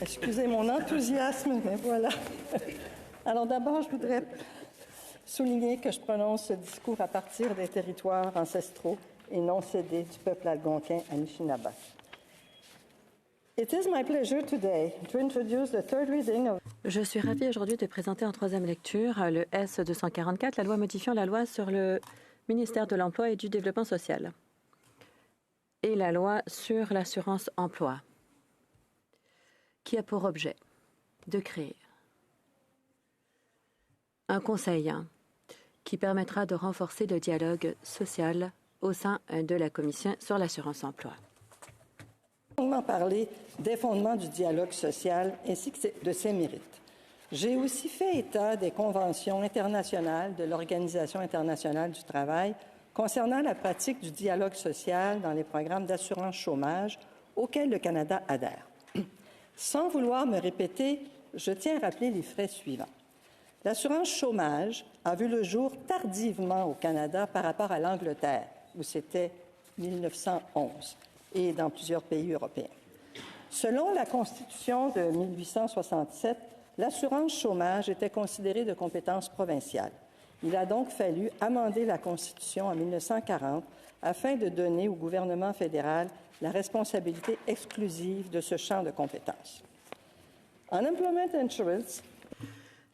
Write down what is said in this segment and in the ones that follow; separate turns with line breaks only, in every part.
Excusez mon enthousiasme, mais voilà. Alors d'abord, je voudrais souligner que je prononce ce discours à partir des territoires ancestraux et non cédés du peuple algonquin Anishinaabe. It is my pleasure today to introduce the third reading of...
Je suis ravie aujourd'hui de présenter en troisième lecture le S-244, la loi modifiant la loi sur le ministère de l'Emploi et du Développement social et la loi sur l'assurance emploi, qui a pour objet de créer un conseil qui permettra de renforcer le dialogue social au sein de la Commission sur l'assurance emploi.
Parler des fondements du dialogue social ainsi que de ses mérites. J'ai aussi fait état des conventions internationales de l'Organisation internationale du travail concernant la pratique du dialogue social dans les programmes d'assurance chômage auxquels le Canada adhère. Sans vouloir me répéter, je tiens à rappeler les faits suivants. L'assurance chômage a vu le jour tardivement au Canada par rapport à l'Angleterre, où c'était 1911, et dans plusieurs pays européens. Selon la Constitution de 1867, l'assurance chômage était considérée de compétence provinciale. Il a donc fallu amender la Constitution en 1940 afin de donner au gouvernement fédéral la responsabilité exclusive de ce champ de compétences. Unemployment Insurance.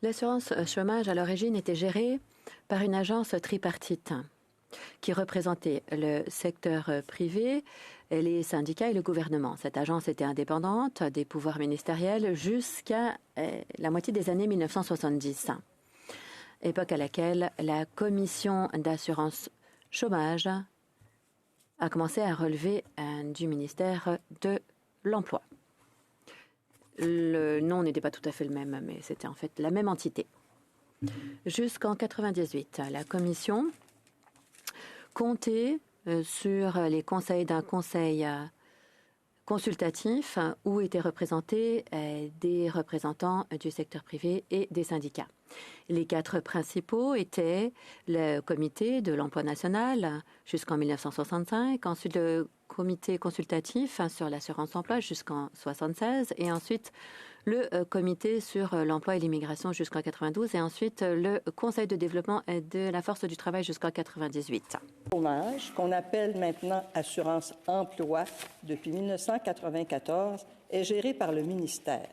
L'assurance chômage, à l'origine, était gérée par une agence tripartite qui représentait le secteur privé, les syndicats et le gouvernement. Cette agence était indépendante des pouvoirs ministériels jusqu'à la moitié des années 1970, époque à laquelle la commission d'assurance chômage a commencé à relever du ministère de l'Emploi. Le nom n'était pas tout à fait le même, mais c'était en fait la même entité. Jusqu'en 1998, la commission comptait sur les conseils d'un conseil consultatif où étaient représentés des représentants du secteur privé et des syndicats. Les quatre principaux étaient le comité de l'emploi national jusqu'en 1965, ensuite le comité consultatif sur l'assurance emploi jusqu'en 1976 et ensuite le comité sur l'emploi et l'immigration jusqu'en 1992 et ensuite le conseil de développement de la force du travail jusqu'en 1998.
Chômage, qu'on appelle maintenant assurance emploi depuis 1994, est géré par le ministère.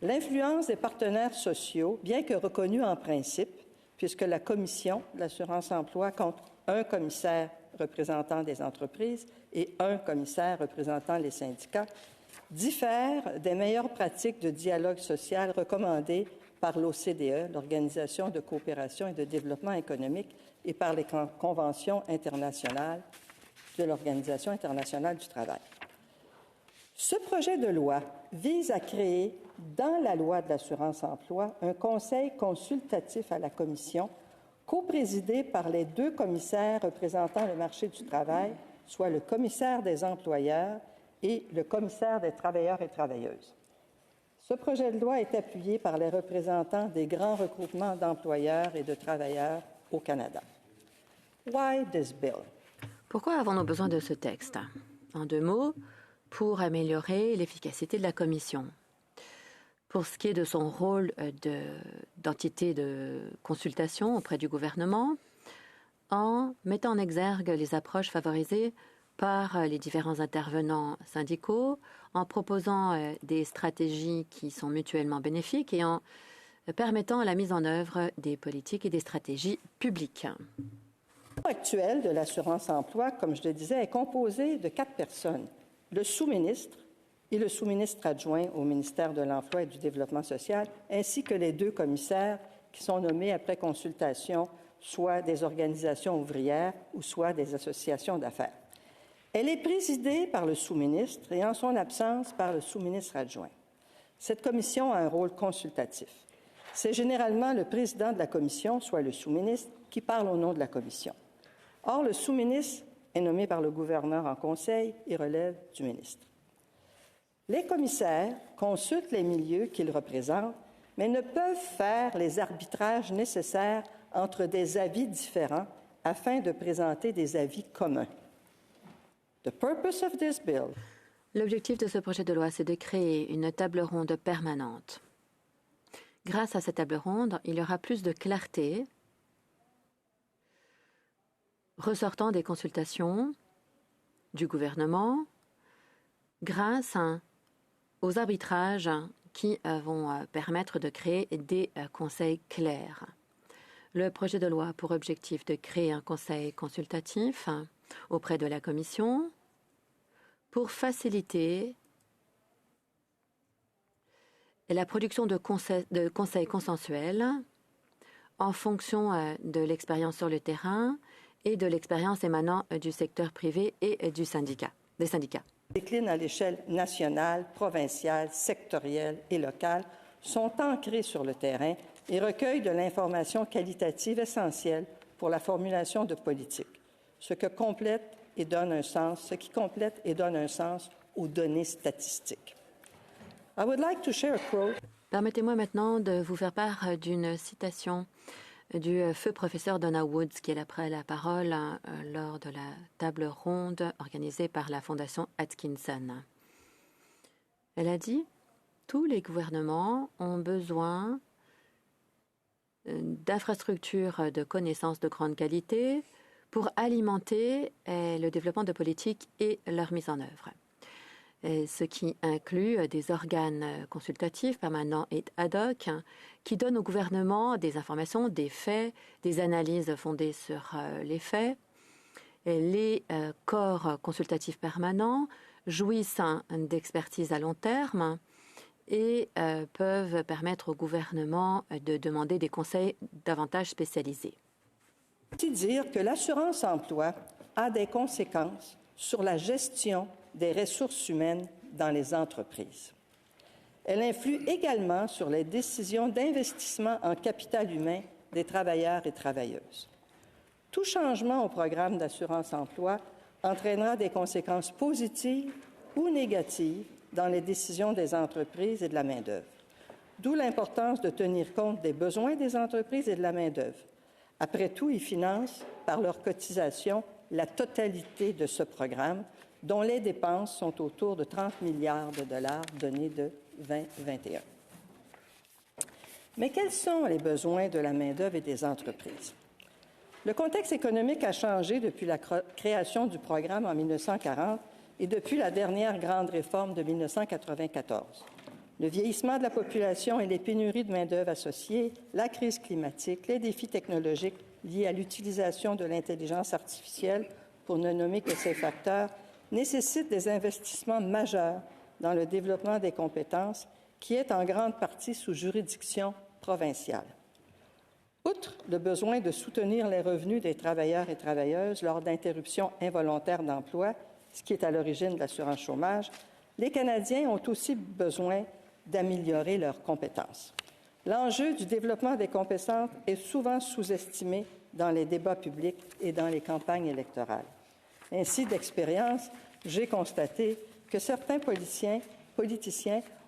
L'influence des partenaires sociaux, bien que reconnue en principe, puisque la commission de l'assurance emploi compte un commissaire représentant des entreprises et un commissaire représentant les syndicats, diffère des meilleures pratiques de dialogue social recommandées par l'OCDE, l'Organisation de coopération et de développement économique, et par les conventions internationales de l'Organisation internationale du travail. Ce projet de loi vise à créer, dans la loi de l'assurance emploi, un conseil consultatif à la Commission, coprésidé par les deux commissaires représentant le marché du travail, soit le commissaire des employeurs et le commissaire des travailleurs et travailleuses. Ce projet de loi est appuyé par les représentants des grands regroupements d'employeurs et de travailleurs au Canada. Why this bill?
Pourquoi avons-nous besoin de ce texte? En deux mots, pour améliorer l'efficacité de la Commission. Pour ce qui est de son rôle d'entité de consultation auprès du gouvernement, en mettant en exergue les approches favorisées par les différents intervenants syndicaux, en proposant des stratégies qui sont mutuellement bénéfiques et en permettant la mise en œuvre des politiques et des stratégies publiques.
Le groupe actuel de l'assurance emploi, comme je le disais, est composé de 4 personnes. Le sous-ministre et le sous-ministre adjoint au ministère de l'Emploi et du Développement social, ainsi que les 2 commissaires qui sont nommés après consultation, soit des organisations ouvrières ou soit des associations d'affaires. Elle est présidée par le sous-ministre et, en son absence, par le sous-ministre adjoint. Cette commission a un rôle consultatif. C'est généralement le président de la commission, soit le sous-ministre, qui parle au nom de la commission. Or, le sous-ministre est nommé par le gouverneur en conseil et relève du ministre. Les commissaires consultent les milieux qu'ils représentent, mais ne peuvent faire les arbitrages nécessaires entre des avis différents afin de présenter des avis communs. The purpose of this bill.
L'objectif de ce projet de loi, c'est de créer une table ronde permanente. Grâce à cette table ronde, il y aura plus de clarté ressortant des consultations du gouvernement grâce aux arbitrages qui vont permettre de créer des conseils clairs. Le projet de loi a pour objectif de créer un conseil consultatif auprès de la Commission pour faciliter la production de conseils consensuels en fonction de l'expérience sur le terrain et de l'expérience émanant du secteur privé et des syndicats.
Déclinent à l'échelle nationale, provinciale, sectorielle et locale, sont ancrés sur le terrain et recueillent de l'information qualitative essentielle pour la formulation de politiques, ce qui complète et donne un sens aux données statistiques. I would like to share a quote.
Permettez-moi maintenant de vous faire part d'une citation du feu professeur Donna Woods, qui a pris la parole lors de la table ronde organisée par la Fondation Atkinson. Elle a dit « Tous les gouvernements ont besoin d'infrastructures de connaissances de grande qualité pour alimenter le développement de politiques et leur mise en œuvre. » Ce qui inclut des organes consultatifs permanents et ad hoc qui donnent au gouvernement des informations, des faits, des analyses fondées sur les faits. Et les corps consultatifs permanents jouissent d'expertise à long terme et peuvent permettre au gouvernement de demander des conseils davantage spécialisés.
C'est dire que l'assurance-emploi a des conséquences sur la gestion des ressources humaines dans les entreprises. Elle influe également sur les décisions d'investissement en capital humain des travailleurs et travailleuses. Tout changement au programme d'assurance-emploi entraînera des conséquences positives ou négatives dans les décisions des entreprises et de la main-d'œuvre. D'où l'importance de tenir compte des besoins des entreprises et de la main-d'œuvre. Après tout, ils financent, par leurs cotisations, la totalité de ce programme, dont les dépenses sont autour de 30 milliards de dollars données de 2021. Mais quels sont les besoins de la main-d'œuvre et des entreprises? Le contexte économique a changé depuis la création du programme en 1940 et depuis la dernière grande réforme de 1994. Le vieillissement de la population et les pénuries de main-d'œuvre associées, la crise climatique, les défis technologiques liés à l'utilisation de l'intelligence artificielle, pour ne nommer que ces facteurs, nécessitent des investissements majeurs dans le développement des compétences qui est en grande partie sous juridiction provinciale. Outre le besoin de soutenir les revenus des travailleurs et travailleuses lors d'interruptions involontaires d'emploi, ce qui est à l'origine de l'assurance chômage, les Canadiens ont aussi besoin d'améliorer leurs compétences. L'enjeu du développement des compétences est souvent sous-estimé dans les débats publics et dans les campagnes électorales. Ainsi, d'expérience, j'ai constaté que certains politiciens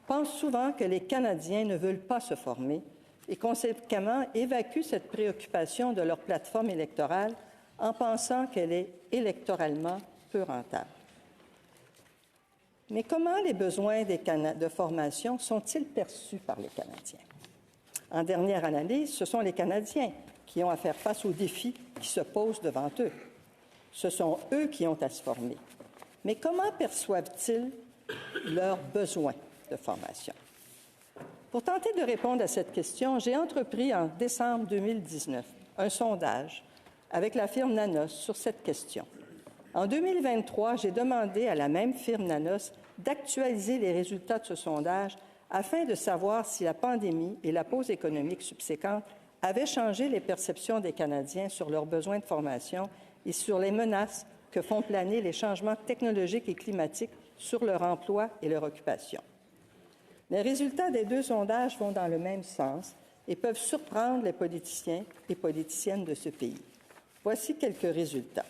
pensent souvent que les Canadiens ne veulent pas se former et conséquemment évacuent cette préoccupation de leur plateforme électorale en pensant qu'elle est électoralement peu rentable. Mais comment les besoins de formation sont-ils perçus par les Canadiens? En dernière analyse, ce sont les Canadiens qui ont à faire face aux défis qui se posent devant eux. Ce sont eux qui ont à se former. Mais comment perçoivent-ils leurs besoins de formation? Pour tenter de répondre à cette question, j'ai entrepris en décembre 2019 un sondage avec la firme Nanos sur cette question. En 2023, j'ai demandé à la même firme Nanos d'actualiser les résultats de ce sondage afin de savoir si la pandémie et la pause économique subséquente avaient changé les perceptions des Canadiens sur leurs besoins de formation et sur les menaces que font planer les changements technologiques et climatiques sur leur emploi et leur occupation. Les résultats des deux sondages vont dans le même sens et peuvent surprendre les politiciens et politiciennes de ce pays. Voici quelques résultats.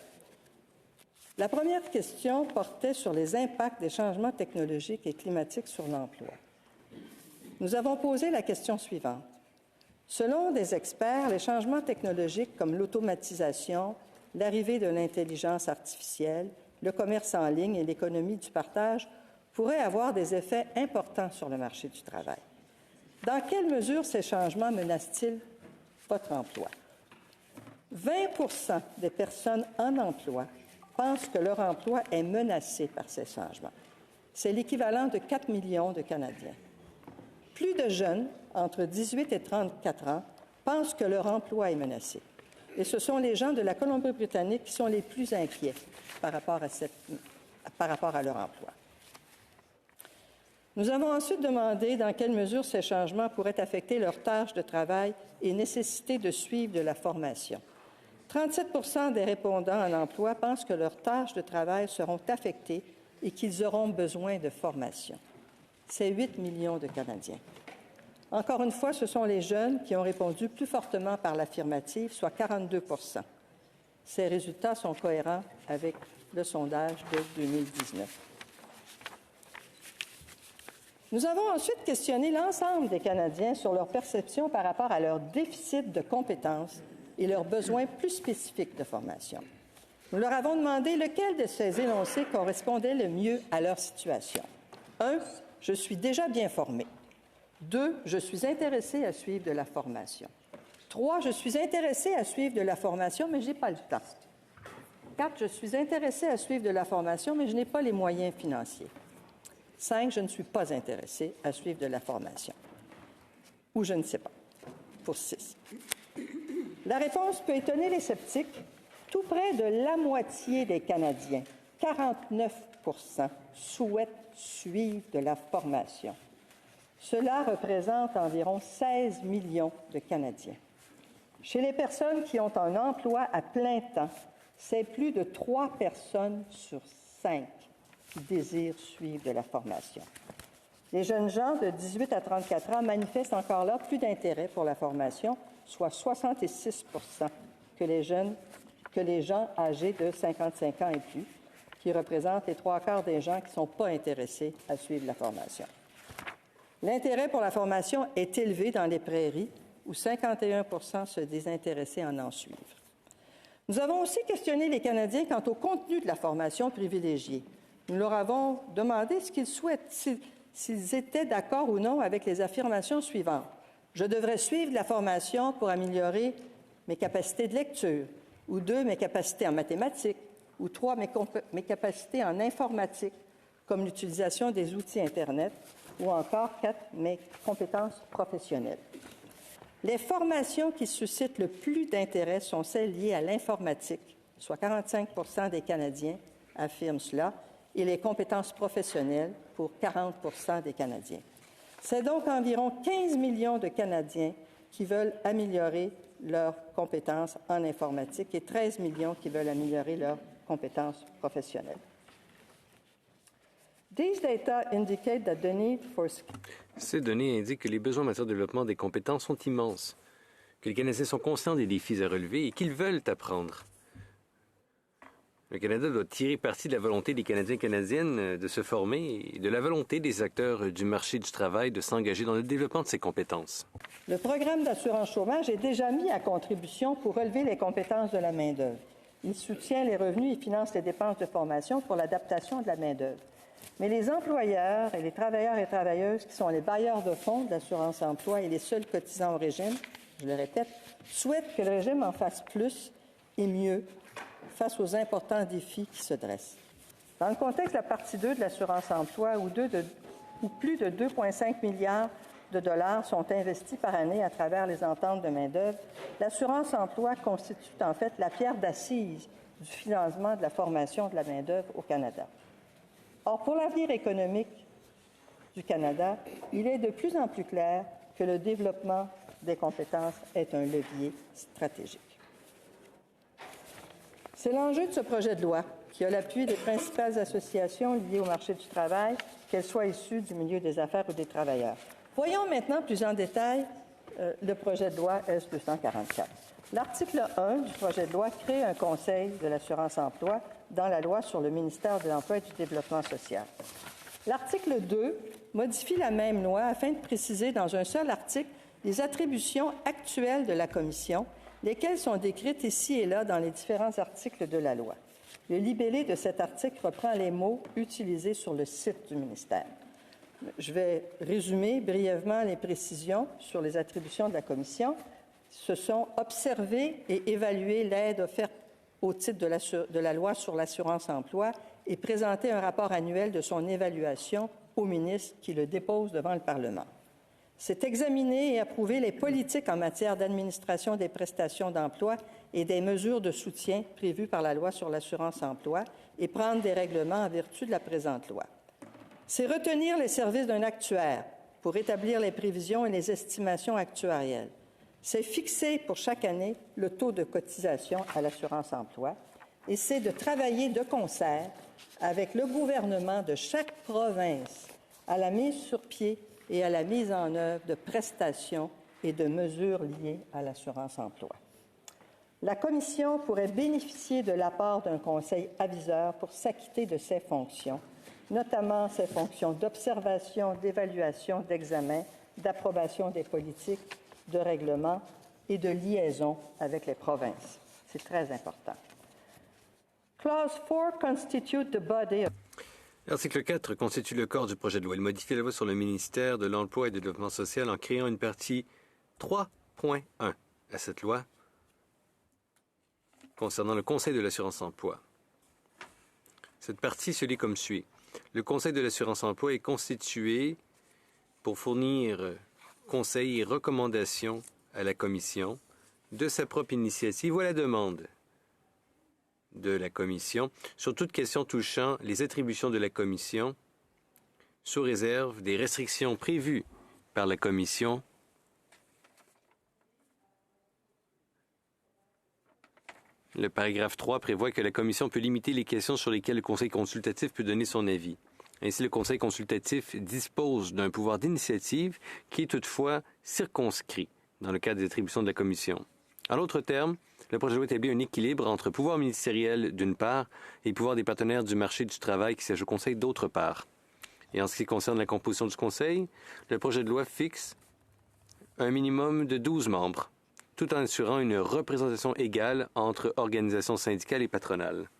La première question portait sur les impacts des changements technologiques et climatiques sur l'emploi. Nous avons posé la question suivante. Selon des experts, les changements technologiques comme l'automatisation, l'arrivée de l'intelligence artificielle, le commerce en ligne et l'économie du partage pourraient avoir des effets importants sur le marché du travail. Dans quelle mesure ces changements menacent-ils votre emploi? 20% des personnes en emploi pensent que leur emploi est menacé par ces changements. C'est l'équivalent de 4 millions de Canadiens. Plus de jeunes, entre 18 et 34 ans, pensent que leur emploi est menacé. Et ce sont les gens de la Colombie-Britannique qui sont les plus inquiets par rapport à leur emploi. Nous avons ensuite demandé dans quelle mesure ces changements pourraient affecter leurs tâches de travail et nécessiter de suivre de la formation. 37% des répondants en emploi pensent que leurs tâches de travail seront affectées et qu'ils auront besoin de formation. C'est 8 millions de Canadiens. Encore une fois, ce sont les jeunes qui ont répondu plus fortement par l'affirmative, soit 42%. Ces résultats sont cohérents avec le sondage de 2019. Nous avons ensuite questionné l'ensemble des Canadiens sur leur perception par rapport à leur déficit de compétences et leurs besoins plus spécifiques de formation. Nous leur avons demandé lequel de ces énoncés correspondait le mieux à leur situation. 1. Je suis déjà bien formé. 2. Je suis intéressé à suivre de la formation. 3. Je suis intéressé à suivre de la formation, mais je n'ai pas le temps. 4. Je suis intéressé à suivre de la formation, mais je n'ai pas les moyens financiers. 5. Je ne suis pas intéressé à suivre de la formation. Ou je ne sais pas, pour 6. La réponse peut étonner les sceptiques. Tout près de la moitié des Canadiens, 49%, souhaitent suivre de la formation. Cela représente environ 16 millions de Canadiens. Chez les personnes qui ont un emploi à plein temps, c'est plus de 3 personnes sur 5 qui désirent suivre de la formation. Les jeunes gens de 18 à 34 ans manifestent encore là plus d'intérêt pour la formation, soit 66% que les gens âgés de 55 ans et plus, qui représentent les 3/4 des gens qui ne sont pas intéressés à suivre la formation. L'intérêt pour la formation est élevé dans les prairies, où 51% se désintéressaient à en suivre. Nous avons aussi questionné les Canadiens quant au contenu de la formation privilégiée. Nous leur avons demandé ce qu'ils souhaitent, s'ils étaient d'accord ou non avec les affirmations suivantes. Je devrais suivre la formation pour améliorer mes capacités de lecture, ou 2, mes capacités en mathématiques, ou 3, mes capacités en informatique, comme l'utilisation des outils Internet, ou encore 4, mes compétences professionnelles. Les formations qui suscitent le plus d'intérêt sont celles liées à l'informatique, soit 45% des Canadiens affirment cela, et les compétences professionnelles pour 40% des Canadiens. C'est donc environ 15 millions de Canadiens qui veulent améliorer leurs compétences en informatique et 13 millions qui veulent améliorer leurs compétences professionnelles.
Ces données indiquent que les besoins en matière de développement des compétences sont immenses, que les Canadiens sont conscients des défis à relever et qu'ils veulent apprendre. Le Canada doit tirer parti de la volonté des Canadiens et Canadiennes de se former et de la volonté des acteurs du marché du travail de s'engager dans le développement de ces compétences.
Le programme d'assurance chômage est déjà mis à contribution pour relever les compétences de la main-d'œuvre. Il soutient les revenus et finance les dépenses de formation pour l'adaptation de la main-d'œuvre. Mais les employeurs et les travailleurs et travailleuses qui sont les bailleurs de fonds d'assurance-emploi et les seuls cotisants au régime, je le répète, souhaitent que le régime en fasse plus et mieux face aux importants défis qui se dressent. Dans le contexte de la partie 2 de l'assurance-emploi, où plus de 2,5 milliards de dollars sont investis par année à travers les ententes de main-d'œuvre, l'assurance-emploi constitue en fait la pierre d'assise du financement de la formation de la main-d'œuvre au Canada. Or, pour l'avenir économique du Canada, il est de plus en plus clair que le développement des compétences est un levier stratégique. C'est l'enjeu de ce projet de loi qui a l'appui des principales associations liées au marché du travail, qu'elles soient issues du milieu des affaires ou des travailleurs. Voyons maintenant plus en détail le projet de loi S-244. L'article 1 du projet de loi crée un conseil de l'assurance-emploi dans la loi sur le ministère de l'Emploi et du Développement social. L'article 2 modifie la même loi afin de préciser dans un seul article les attributions actuelles de la Commission, lesquelles sont décrites ici et là dans les différents articles de la loi. Le libellé de cet article reprend les mots utilisés sur le site du ministère. Je vais résumer brièvement les précisions sur les attributions de la Commission. Ce sont observer et évaluer l'aide offerte au titre de la loi sur l'assurance-emploi et présenter un rapport annuel de son évaluation au ministre qui le dépose devant le Parlement. C'est examiner et approuver les politiques en matière d'administration des prestations d'emploi et des mesures de soutien prévues par la loi sur l'assurance-emploi et prendre des règlements en vertu de la présente loi. C'est retenir les services d'un actuaire pour établir les prévisions et les estimations actuarielles. C'est fixer pour chaque année le taux de cotisation à l'assurance-emploi et c'est de travailler de concert avec le gouvernement de chaque province à la mise sur pied et à la mise en œuvre de prestations et de mesures liées à l'assurance-emploi. La Commission pourrait bénéficier de l'apport d'un conseil aviseur pour s'acquitter de ses fonctions, notamment ses fonctions d'observation, d'évaluation, d'examen, d'approbation des politiques, de règlement et de liaison avec les provinces. C'est très important. Clause 4 constitute the body of...
L'article 4 constitue le corps du projet de loi. Il modifie la loi sur le ministère de l'Emploi et du Développement social en créant une partie 3.1 à cette loi concernant le Conseil de l'assurance-emploi. Cette partie se lit comme suit. Le Conseil de l'assurance-emploi est constitué pour fournir conseils et recommandations à la Commission de sa propre initiative ou à la demande de la Commission sur toute question touchant les attributions de la Commission sous réserve des restrictions prévues par la Commission Le paragraphe 3 prévoit que la Commission peut limiter les questions sur lesquelles le Conseil consultatif peut donner son avis. Ainsi, le Conseil consultatif dispose d'un pouvoir d'initiative qui est toutefois circonscrit dans le cadre des attributions de la Commission. En d'autres termes, le projet de loi établit un équilibre entre pouvoir ministériel d'une part et pouvoir des partenaires du marché du travail qui siègent au Conseil d'autre part. Et en ce qui concerne la composition du Conseil, le projet de loi fixe un minimum de 12 membres, tout en assurant une représentation égale entre organisations syndicales et patronales.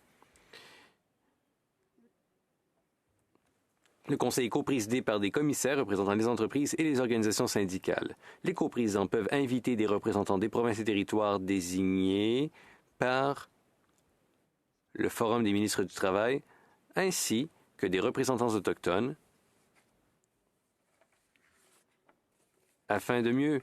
Le Conseil est coprésidé par des commissaires représentant les entreprises et les organisations syndicales. Les coprésidents peuvent inviter des représentants des provinces et territoires désignés par le Forum des ministres du Travail, ainsi que des représentants autochtones, afin de mieux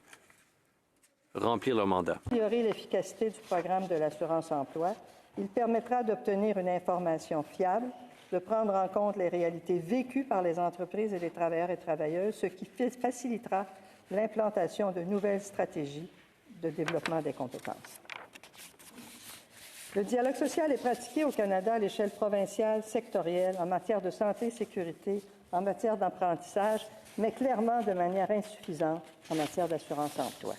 remplir leur mandat.
Améliorer l'efficacité du programme de l'assurance-emploi, il permettra d'obtenir une information fiable, de prendre en compte les réalités vécues par les entreprises et les travailleurs et travailleuses, ce qui facilitera l'implantation de nouvelles stratégies de développement des compétences. Le dialogue social est pratiqué au Canada à l'échelle provinciale, sectorielle, en matière de santé et sécurité, en matière d'apprentissage, mais clairement de manière insuffisante en matière d'assurance-emploi.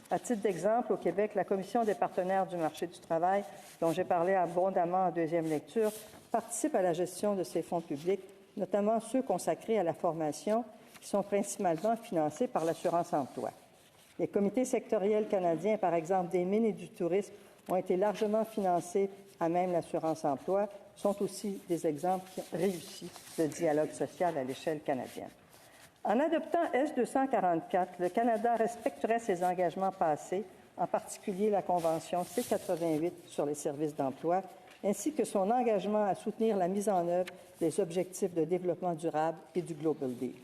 À titre d'exemple, au Québec, la Commission des partenaires du marché du travail, dont j'ai parlé abondamment en deuxième lecture, participe à la gestion de ces fonds publics, notamment ceux consacrés à la formation, qui sont principalement financés par l'assurance-emploi. Les comités sectoriels canadiens, par exemple des mines et du tourisme, ont été largement financés à même l'assurance-emploi, sont aussi des exemples réussis de dialogue social à l'échelle canadienne. En adoptant S-244, le Canada respecterait ses engagements passés, en particulier la Convention C-88 sur les services d'emploi, ainsi que son engagement à soutenir la mise en œuvre des objectifs de développement durable et du Global Deal.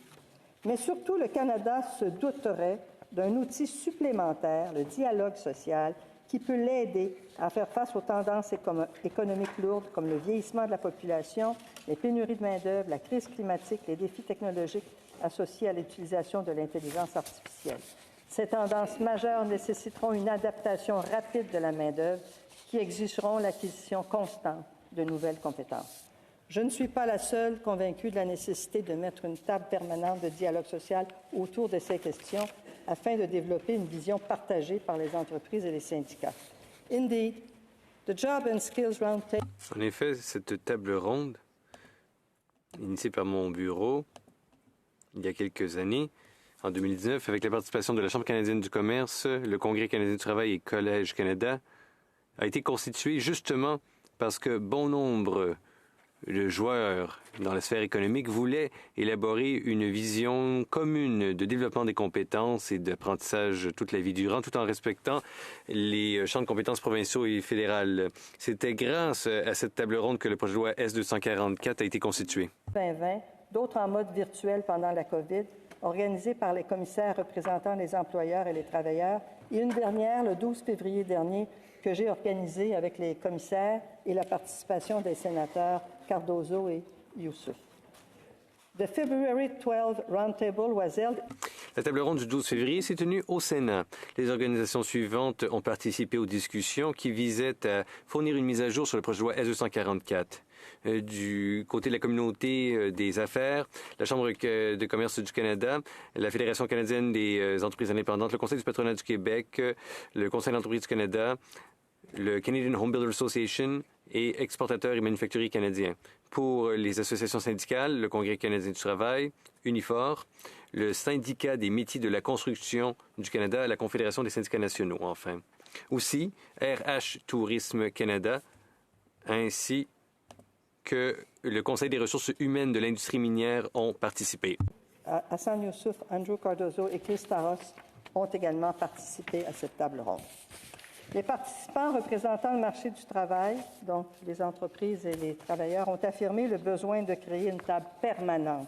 Mais surtout, le Canada se doterait d'un outil supplémentaire, le dialogue social, qui peut l'aider à faire face aux tendances économiques lourdes comme le vieillissement de la population, les pénuries de main-d'œuvre, la crise climatique, les défis technologiques associés à l'utilisation de l'intelligence artificielle. Ces tendances majeures nécessiteront une adaptation rapide de la main-d'œuvre qui exigeront l'acquisition constante de nouvelles compétences. Je ne suis pas la seule convaincue de la nécessité de mettre une table permanente de dialogue social autour de ces questions afin de développer une vision partagée par les entreprises et les syndicats. Indeed, the Job and Skills Roundtable...
En effet, cette table ronde, initiée par mon bureau il y a quelques années, en 2019, avec la participation de la Chambre canadienne du commerce, le Congrès canadien du travail et Collège Canada, a été constituée justement parce que bon nombre de joueurs dans la sphère économique voulaient élaborer une vision commune de développement des compétences et d'apprentissage toute la vie durant, tout en respectant les champs de compétences provinciaux et fédérales. C'était grâce à cette table ronde que le projet de loi S-244 a été constitué.
2020, d'autres en mode virtuel pendant la COVID, organisées par les commissaires représentant les employeurs et les travailleurs, et une dernière, le 12 février dernier, que j'ai organisée avec les commissaires et la participation des sénateurs Cardozo et Youssouf. The February 12 roundtable was held.
La table ronde du 12 février s'est tenue au Sénat. Les organisations suivantes ont participé aux discussions qui visaient à fournir une mise à jour sur le projet de loi S-244. Du côté de la communauté des affaires, la Chambre de commerce du Canada, la Fédération canadienne des entreprises indépendantes, le Conseil du patronat du Québec, le Conseil d'entreprise du Canada, le Canadian Home Builder Association et exportateurs et manufacturiers canadiens. Pour les associations syndicales, le Congrès canadien du travail, Unifor, le Syndicat des métiers de la construction du Canada, la Confédération des syndicats nationaux, enfin. Aussi, RH Tourisme Canada, ainsi que le Conseil des ressources humaines de l'industrie minière ont participé.
Hassan Youssouf, Andrew Cardozo et Chris Taros ont également participé à cette table ronde. Les participants représentant le marché du travail, donc les entreprises et les travailleurs, ont affirmé le besoin de créer une table permanente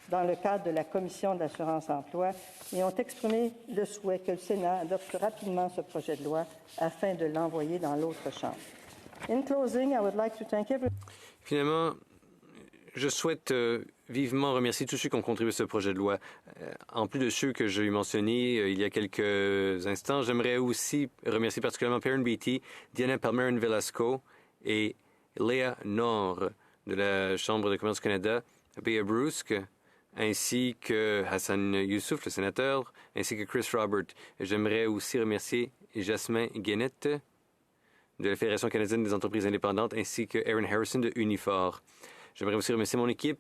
dans le cadre de la Commission de l'assurance-emploi et ont exprimé le souhait que le Sénat adopte rapidement ce projet de loi afin de l'envoyer dans l'autre chambre. In closing, I would like to thank everyone.
Finalement, je souhaite vivement remercier tous ceux qui ont contribué à ce projet de loi. En plus de ceux que j'ai mentionnés il y a quelques instants, j'aimerais aussi remercier particulièrement Perrin Beatty, Diana Palmerin Velasco et Léa Nord de la Chambre de commerce du Canada, Béa Brusque, ainsi que Hassan Youssouf, le sénateur, ainsi que Chris Robert. J'aimerais aussi remercier Jasmin Guénette de la Fédération canadienne des entreprises indépendantes, ainsi que Aaron Harrison de Unifor. J'aimerais aussi remercier mon équipe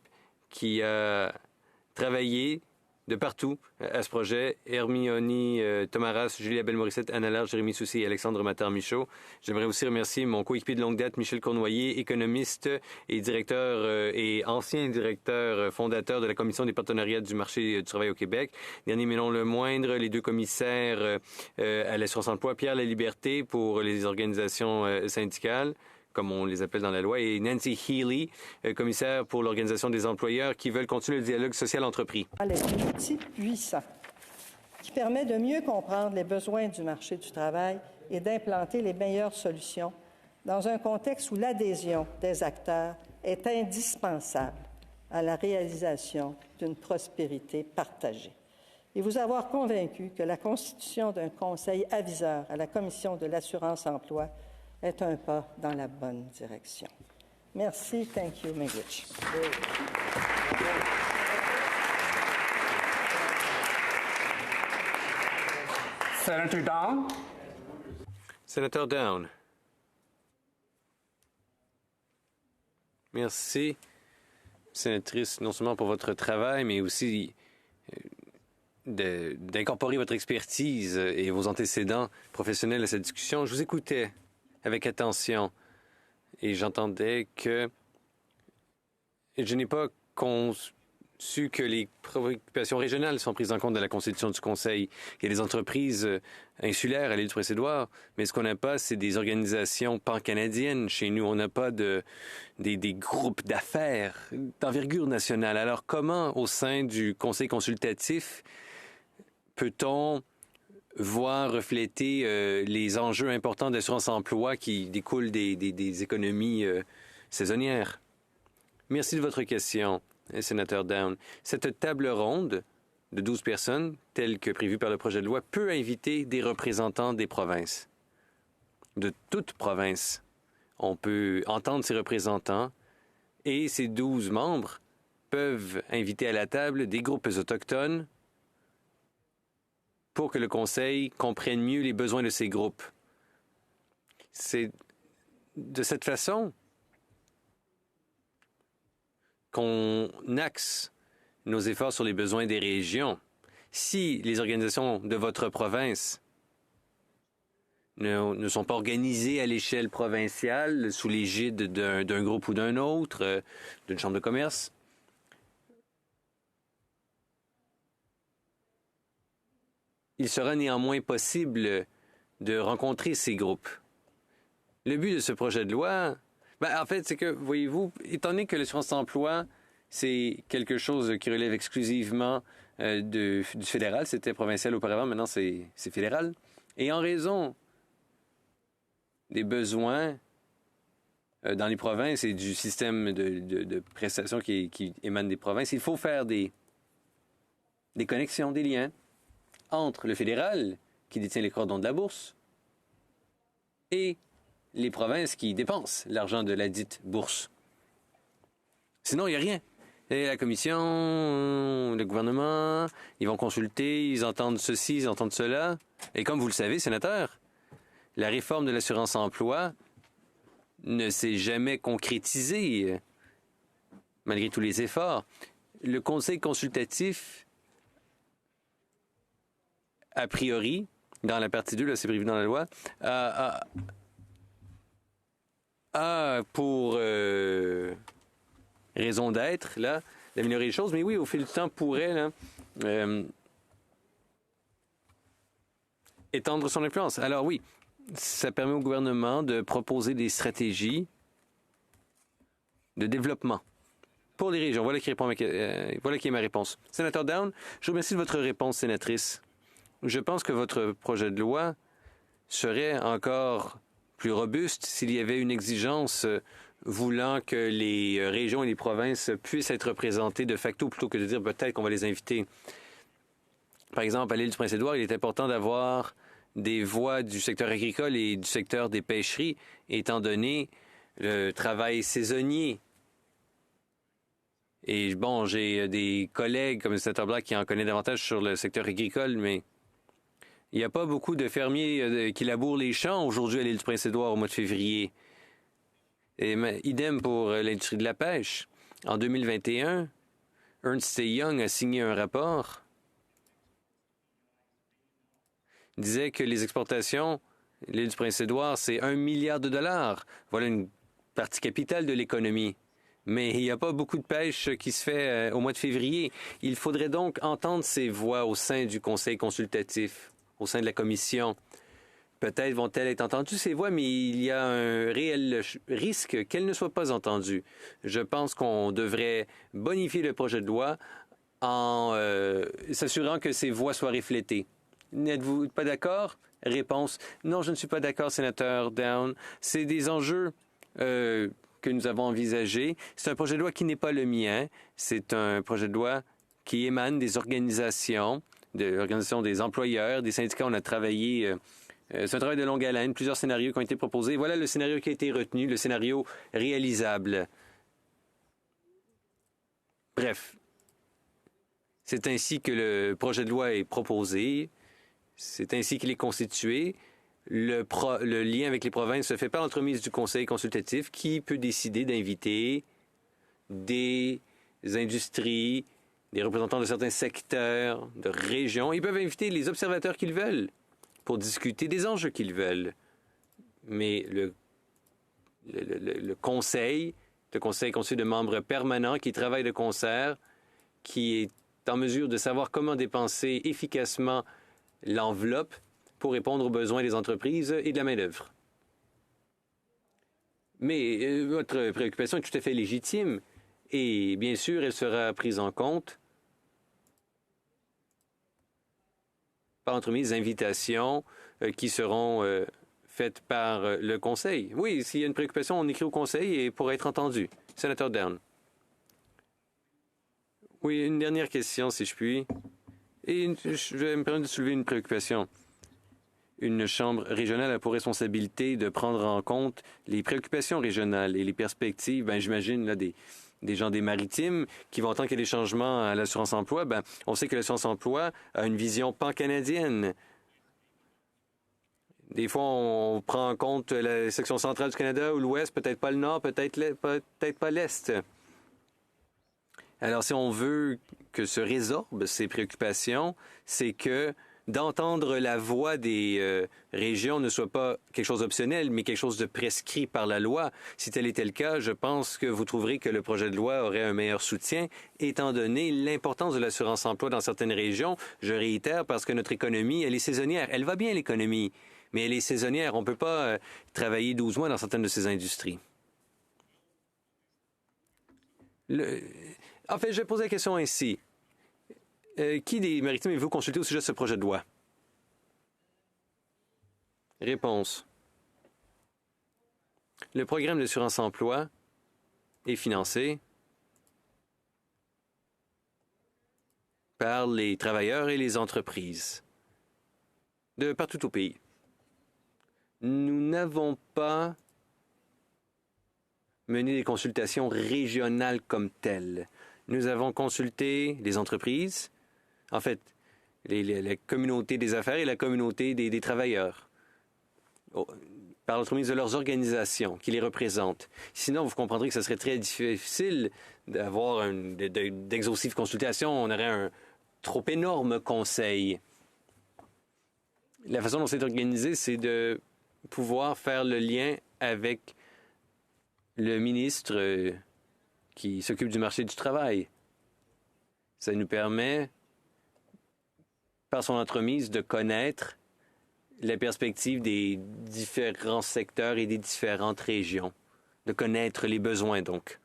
qui a travaillé de partout à ce projet. Hermione Tomaras, Julia Belle-Morissette, Anna Large, Jérémy Soucy et Alexandre Matar-Michaud. J'aimerais aussi remercier mon coéquipier de longue date, Michel Cournoyer, économiste et directeur et ancien directeur fondateur de la Commission des partenariats du marché du travail au Québec. Dernier mais non le moindre, les deux commissaires à l'assurance-emploi, Pierre Laliberté pour les organisations syndicales, comme on les appelle dans la loi, et Nancy Healy, commissaire pour l'Organisation des employeurs, qui veulent continuer le dialogue social-entrepris.
C'est un outil puissant qui permet de mieux comprendre les besoins du marché du travail et d'implanter les meilleures solutions dans un contexte où l'adhésion des acteurs est indispensable à la réalisation d'une prospérité partagée. Et vous avoir convaincu que la constitution d'un conseil aviseur à la Commission de l'assurance-emploi est un pas dans la bonne direction. Merci. Thank you, Miigwech.
Senator Down.
Sénateur Down. Merci, sénatrice, non seulement pour votre travail, mais aussi d'incorporer votre expertise et vos antécédents professionnels à cette discussion. Je vous écoutais avec attention et j'entendais que je n'ai pas conçu que les préoccupations régionales sont prises en compte dans la constitution du Conseil. Il y a des entreprises insulaires à l'île du Prince-Édouard, mais ce qu'on n'a pas, c'est des organisations pan-canadiennes. Chez nous, on n'a pas des groupes d'affaires d'envergure nationale. Alors, comment, au sein du Conseil consultatif, peut-on voir refléter les enjeux importants d'assurance-emploi qui découlent des économies saisonnières? Merci de votre question, sénateur Down. Cette table ronde de 12 personnes, telle que prévue par le projet de loi, peut inviter des représentants des provinces, de toutes provinces. On peut entendre ces représentants et ces 12 membres peuvent inviter à la table des groupes autochtones pour que le Conseil comprenne mieux les besoins de ces groupes. C'est de cette façon qu'on axe nos efforts sur les besoins des régions. Si les organisations de votre province ne sont pas organisés à l'échelle provinciale sous l'égide d'un groupe ou d'un autre, d'une chambre de commerce. Il sera néanmoins possible de rencontrer ces groupes. Le but de ce projet de loi, en fait, c'est que, voyez-vous, étant donné que l'assurance-emploi, c'est quelque chose qui relève exclusivement du fédéral, c'était provincial auparavant, maintenant c'est fédéral, et en raison des besoins dans les provinces et du système de prestations qui émanent des provinces, il faut faire des connexions, des liens entre le fédéral, qui détient les cordons de la bourse, et les provinces qui dépensent l'argent de la dite bourse. Sinon, il n'y a rien. Et la commission, le gouvernement, ils vont consulter, ils entendent ceci, ils entendent cela. Et comme vous le savez, sénateur, la réforme de l'assurance-emploi ne s'est jamais concrétisée, malgré tous les efforts. Le conseil consultatif, a priori, dans la partie 2, là, c'est prévu dans la loi, a pour raison d'être, là, d'améliorer les choses. Mais oui, au fil du temps, pourrait là, étendre son influence. Alors oui, ça permet au gouvernement de proposer des stratégies de développement pour les régions. Voilà qui est ma réponse. Sénateur Down, je vous remercie de votre réponse, sénatrice. Je pense que votre projet de loi serait encore plus robuste s'il y avait une exigence voulant que les régions et les provinces puissent être représentées de facto plutôt que de dire peut-être qu'on va les inviter. Par exemple, à l'île du Prince-Édouard, il est important d'avoir des voix du secteur agricole et du secteur des pêcheries, étant donné le travail saisonnier. Et bon, j'ai des collègues comme le sénateur Black qui en connaît davantage sur le secteur agricole, mais il n'y a pas beaucoup de fermiers qui labourent les champs aujourd'hui à l'île du Prince-Édouard au mois de février. Et idem pour l'industrie de la pêche. En 2021, Ernst & Young a signé un rapport. Il disait que les exportations, l'île du Prince-Édouard, c'est 1 milliard de dollars. Voilà une partie capitale de l'économie. Mais il n'y a pas beaucoup de pêche qui se fait au mois de février. Il faudrait donc entendre ces voix au sein du conseil consultatif, au sein de la commission. Peut-être vont-elles être entendues, ces voix, mais il y a un réel risque qu'elles ne soient pas entendues. Je pense qu'on devrait bonifier le projet de loi en s'assurant que ces voix soient reflétées. N'êtes-vous pas d'accord? Réponse, non, je ne suis pas d'accord, sénateur Down. C'est des enjeux que nous avons envisagés. C'est un projet de loi qui n'est pas le mien. C'est un projet de loi qui émane des organisations, de l'organisation des employeurs, des syndicats. On a travaillé... c'est un travail de longue haleine, plusieurs scénarios qui ont été proposés. Voilà le scénario qui a été retenu, le scénario réalisable. Bref, c'est ainsi que le projet de loi est proposé, c'est ainsi qu'il est constitué. Le lien avec les provinces se fait par l'entremise du conseil consultatif qui peut décider d'inviter des industries, des représentants de certains secteurs, de régions. Ils peuvent inviter les observateurs qu'ils veulent pour discuter des enjeux qu'ils veulent. Mais le conseil constitué de membres permanents qui travaillent de concert, qui est en mesure de savoir comment dépenser efficacement l'enveloppe pour répondre aux besoins des entreprises et de la main-d'œuvre. Mais votre préoccupation est tout à fait légitime et bien sûr, elle sera prise en compte par l'entremise d'invitations qui seront faites par le Conseil. Oui, s'il y a une préoccupation, on écrit au Conseil et pour être entendu. Sénateur Down. Oui, une dernière question, si je puis. Et je vais me permettre de soulever une préoccupation. Une chambre régionale a pour responsabilité de prendre en compte les préoccupations régionales et les perspectives. J'imagine là, des gens des maritimes qui vont entendre qu'il y a des changements à l'assurance-emploi. On sait que l'assurance-emploi a une vision pan-canadienne. Des fois, on prend en compte la section centrale du Canada ou l'Ouest, peut-être pas le Nord, peut-être pas l'Est. Alors, si on veut que se résorbent ces préoccupations, c'est que d'entendre la voix des régions ne soit pas quelque chose d'optionnel, mais quelque chose de prescrit par la loi. Si tel était le cas, je pense que vous trouverez que le projet de loi aurait un meilleur soutien, étant donné l'importance de l'assurance-emploi dans certaines régions. Je réitère, parce que notre économie, elle est saisonnière. Elle va bien, l'économie, mais elle est saisonnière. On ne peut pas travailler 12 mois dans certaines de ces industries. En fait, je vais poser la question ainsi. Qui des maritimes avez-vous consulté au sujet de ce projet de loi? Réponse. Le programme d'assurance-emploi est financé par les travailleurs et les entreprises de partout au pays. Nous n'avons pas mené des consultations régionales comme telles. Nous avons consulté les entreprises, en fait, la communauté des affaires et la communauté des travailleurs, par l'entremise de leurs organisations qui les représentent. Sinon, vous comprendrez que ce serait très difficile d'avoir d'exhaustives consultations. On aurait un trop énorme conseil. La façon dont c'est organisé, c'est de pouvoir faire le lien avec le ministre qui s'occupe du marché du travail. Ça nous permet, par son entremise, de connaître la perspective des différents secteurs et des différentes régions, de connaître les besoins, donc.